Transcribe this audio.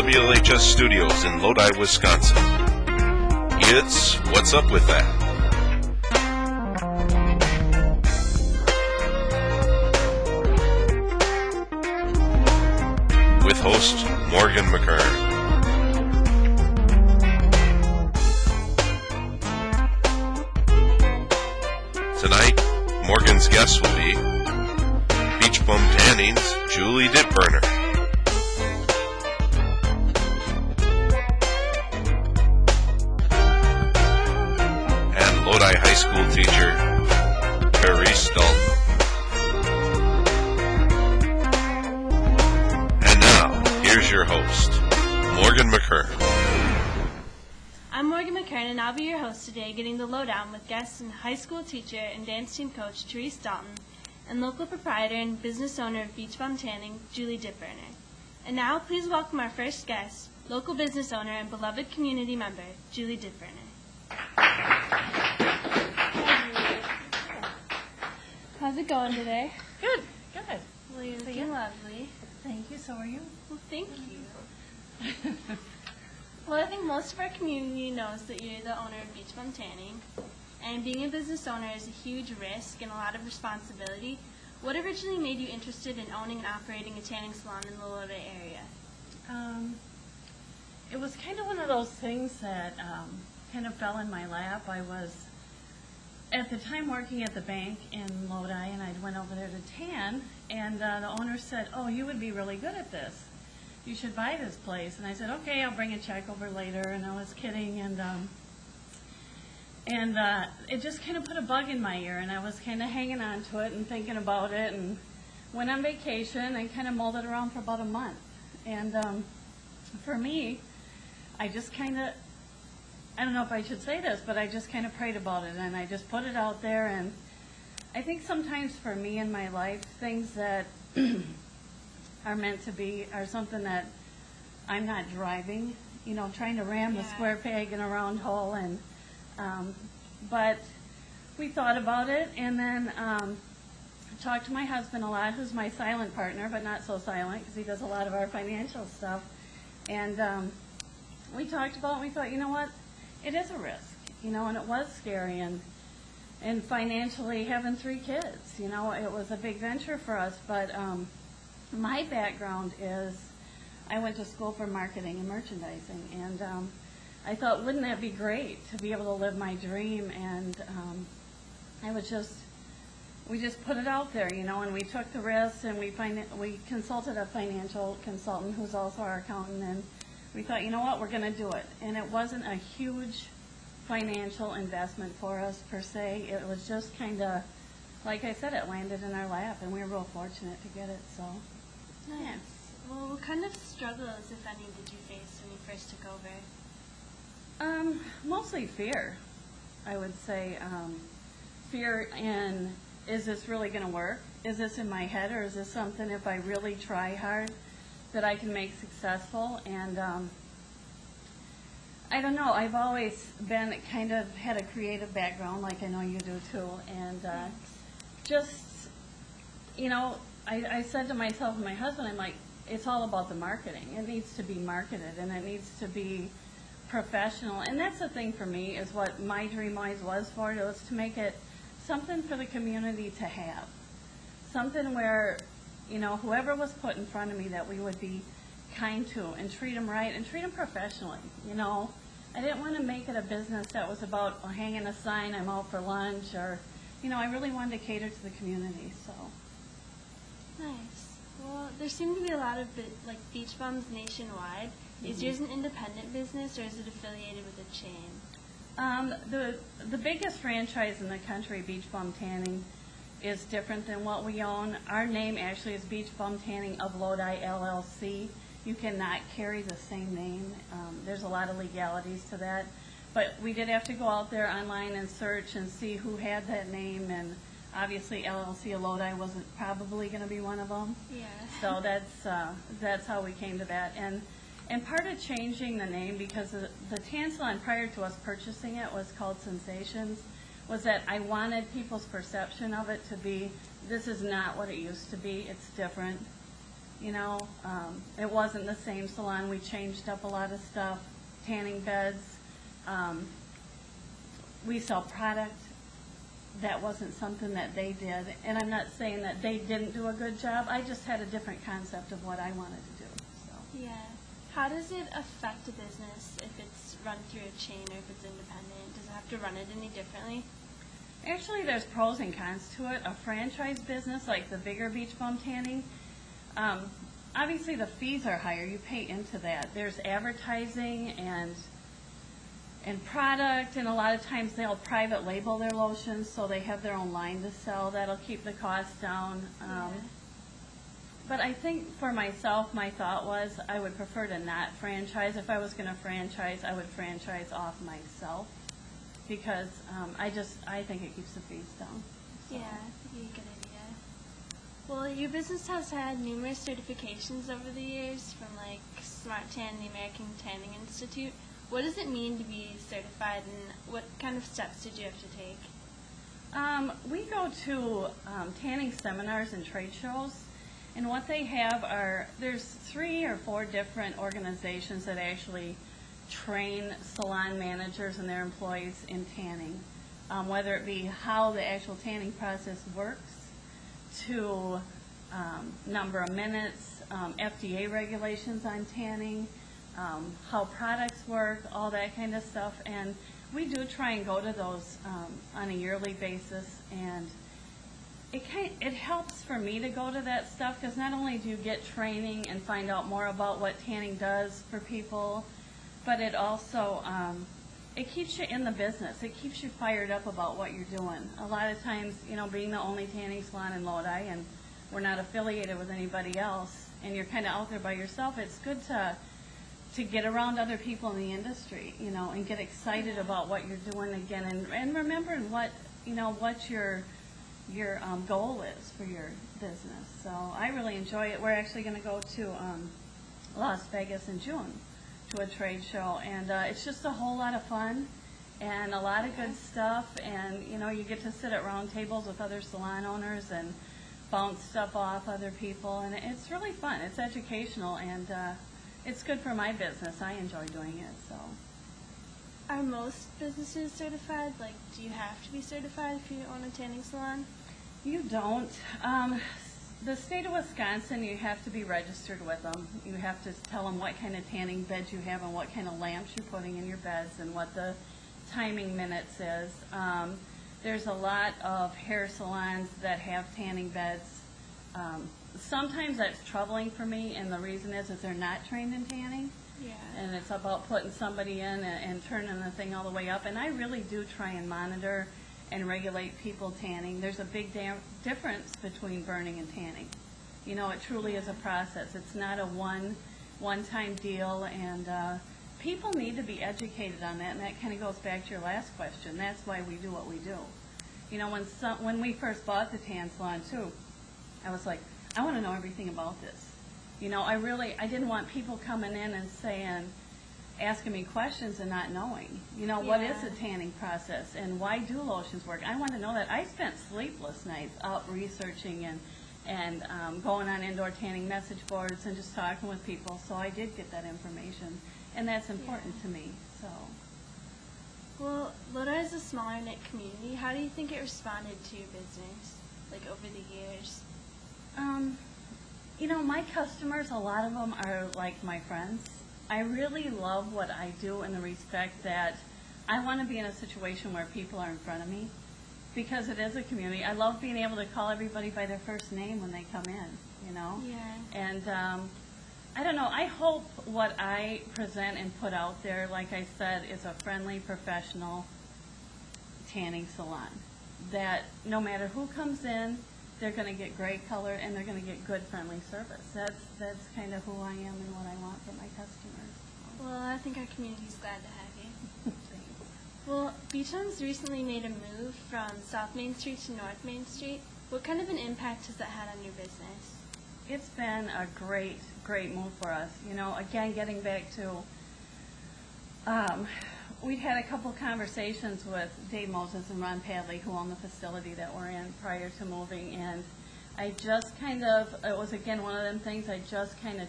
WLHS Studios in Lodi, Wisconsin. It's What's Up With That? With host Morgan McKearn. Tonight, Morgan's guest will be Beach Bum Tanning's Julie Dittberner. And Lodi High School teacher Therese Dalton. And now, here's your host, Morgan McKearn. I'm Morgan McKearn, and I'll be your host today, getting the lowdown with guests and high school teacher and dance team coach Therese Dalton, and local proprietor and business owner of Beach Bum Tanning, Julie Dittberner. And now, please welcome our first guest, local business owner and beloved community member, Julie Dittberner. How's it going today? Good, good. Well, you're looking lovely. Thank you, so are you? Well, thank you. Well, I think most of our community knows that you're the owner of Beach Bum Tanning, and being a business owner is a huge risk and a lot of responsibility. What originally made you interested in owning and operating a tanning salon in the Lodi area? It was kind of one of those things that kind of fell in my lap. I was at the time working at the bank in Lodi, and I went over there to tan, and the owner said, "Oh, you would be really good at this. You should buy this place." And I said, "Okay, I'll bring a check over later." And I was kidding, and it just kind of put a bug in my ear, and I was kind of hanging on to it and thinking about it, and went on vacation and kind of mulled it around for about a month. And for me, I just kind of, I don't know if I should say this, but I just kind of prayed about it, and I just put it out there. And I think sometimes for me in my life, things that are meant to be are something that I'm not driving, you know, trying to ram the square peg in a round hole. And but we thought about it, and then talked to my husband a lot, who's my silent partner, but not so silent because he does a lot of our financial stuff. And we talked about it, and we thought, you know what, it is a risk, you know, and it was scary. And financially, having 3 kids, you know, it was a big venture for us. But my background is I went to school for marketing and merchandising, and I thought, wouldn't that be great to be able to live my dream? And we just put it out there, you know, and we took the risks, and we consulted a financial consultant who's also our accountant, and we thought, you know what, we're going to do it. And it wasn't a huge financial investment for us per se. It was just kind of, like I said, it landed in our lap, and we were real fortunate to get it. So, nice. Yeah. Well, what kind of struggles, if any, did you face when you first took over? Mostly fear, I would say. Fear in, is this really going to work? Is this in my head, or is this something, if I really try hard, that I can make successful? And I don't know, I've always been kind of had a creative background, like I know you do too. And just, you know, I said to myself and my husband, I'm like, it's all about the marketing. It needs to be marketed, and it needs to be professional. And that's the thing for me, is what my dream always was for. It was to make it something for the community to have. Something where, you know, whoever was put in front of me, that we would be kind to and treat them right and treat them professionally. You know, I didn't want to make it a business that was about hanging a sign, I'm out for lunch, or, you know, I really wanted to cater to the community. So. Nice. Well, there seem to be a lot of beach bums nationwide. Is yours an independent business, or is it affiliated with a chain? The biggest franchise in the country, Beach Bum Tanning, is different than what we own. Our name actually is Beach Bum Tanning of Lodi, LLC. You cannot carry the same name. There's a lot of legalities to that. But we did have to go out there online and search and see who had that name, and obviously LLC of Lodi wasn't probably going to be one of them. Yeah. So that's how we came to that. And part of changing the name, because the tan salon prior to us purchasing it was called Sensations, was that I wanted people's perception of it to be, this is not what it used to be, it's different. You know, it wasn't the same salon. We changed up a lot of stuff, tanning beds. We sell product. That wasn't something that they did. And I'm not saying that they didn't do a good job. I just had a different concept of what I wanted to do. So. Yeah. How does it affect a business if it's run through a chain or if it's independent? Does it have to run it any differently? Actually, there's pros and cons to it. A franchise business, like the bigger beach bum tanning, obviously the fees are higher. You pay into that. There's advertising and product, and a lot of times they'll private label their lotions, so they have their own line to sell. That'll keep the cost down. But I think for myself, my thought was I would prefer to not franchise. If I was going to franchise, I would franchise off myself, because I think it keeps the fees down. So. Yeah, that'd be a good idea. Well, your business has had numerous certifications over the years, from like Smart Tan, the American Tanning Institute. What does it mean to be certified, and what kind of steps did you have to take? We go to tanning seminars and trade shows, and what they have are, there's 3 or 4 different organizations that actually train salon managers and their employees in tanning, whether it be how the actual tanning process works, to number of minutes, FDA regulations on tanning, how products work, all that kind of stuff. And we do try and go to those on a yearly basis, and it helps for me to go to that stuff, because not only do you get training and find out more about what tanning does for people, but it also it keeps you in the business. It keeps you fired up about what you're doing. A lot of times, you know, being the only tanning salon in Lodi, and we're not affiliated with anybody else, and you're kind of out there by yourself, it's good to get around other people in the industry, you know, and get excited about what you're doing again, and remembering what, you know, what your goal is for your business. So I really enjoy it. We're actually going to go to Las Vegas in June to a trade show, and it's just a whole lot of fun and a lot of good stuff, and you know, you get to sit at round tables with other salon owners and bounce stuff off other people, and it's really fun. It's educational, and it's good for my business. I enjoy doing it. So. Are most businesses certified? Like, do you have to be certified if you own a tanning salon? You don't. The state of Wisconsin, you have to be registered with them. You have to tell them what kind of tanning beds you have and what kind of lamps you're putting in your beds and what the timing minutes is. There's a lot of hair salons that have tanning beds. Sometimes that's troubling for me, and the reason is they're not trained in tanning. Yeah. And it's about putting somebody in and turning the thing all the way up. And I really do try and monitor and regulate people tanning. There's a big difference between burning and tanning. You know, it truly is a process. It's not a one-time deal, and people need to be educated on that, and that kind of goes back to your last question. That's why we do what we do. You know, when we first bought the tan salon, too, I was like, I want to know everything about this. You know, I didn't want people coming in and asking me questions and not knowing. You know, what is the tanning process, and why do lotions work? I want to know that. I spent sleepless nights out researching and going on indoor tanning message boards and just talking with people, so I did get that information, and that's important to me. So. Well, Lodi is a smaller knit community. How do you think it responded to your business, like, over the years? You know, my customers, a lot of them are like my friends. I really love what I do in the respect that I want to be in a situation where people are in front of me, because it is a community. I love being able to call everybody by their first name when they come in, you know? Yeah. And I don't know, I hope what I present and put out there, like I said, is a friendly, professional tanning salon. That no matter who comes in, they're going to get great color, and they're going to get good, friendly service. That's kind of who I am and what I want for my customers. Well, I think our community's glad to have you. Thanks. Well, Beach Bum's recently made a move from South Main Street to North Main Street. What kind of an impact has that had on your business? It's been a great, great move for us. You know, again, getting back to, we'd had a couple conversations with Dave Moses and Ron Padley, who own the facility that we're in prior to moving, and I just kind of, it was again one of them things I just kind of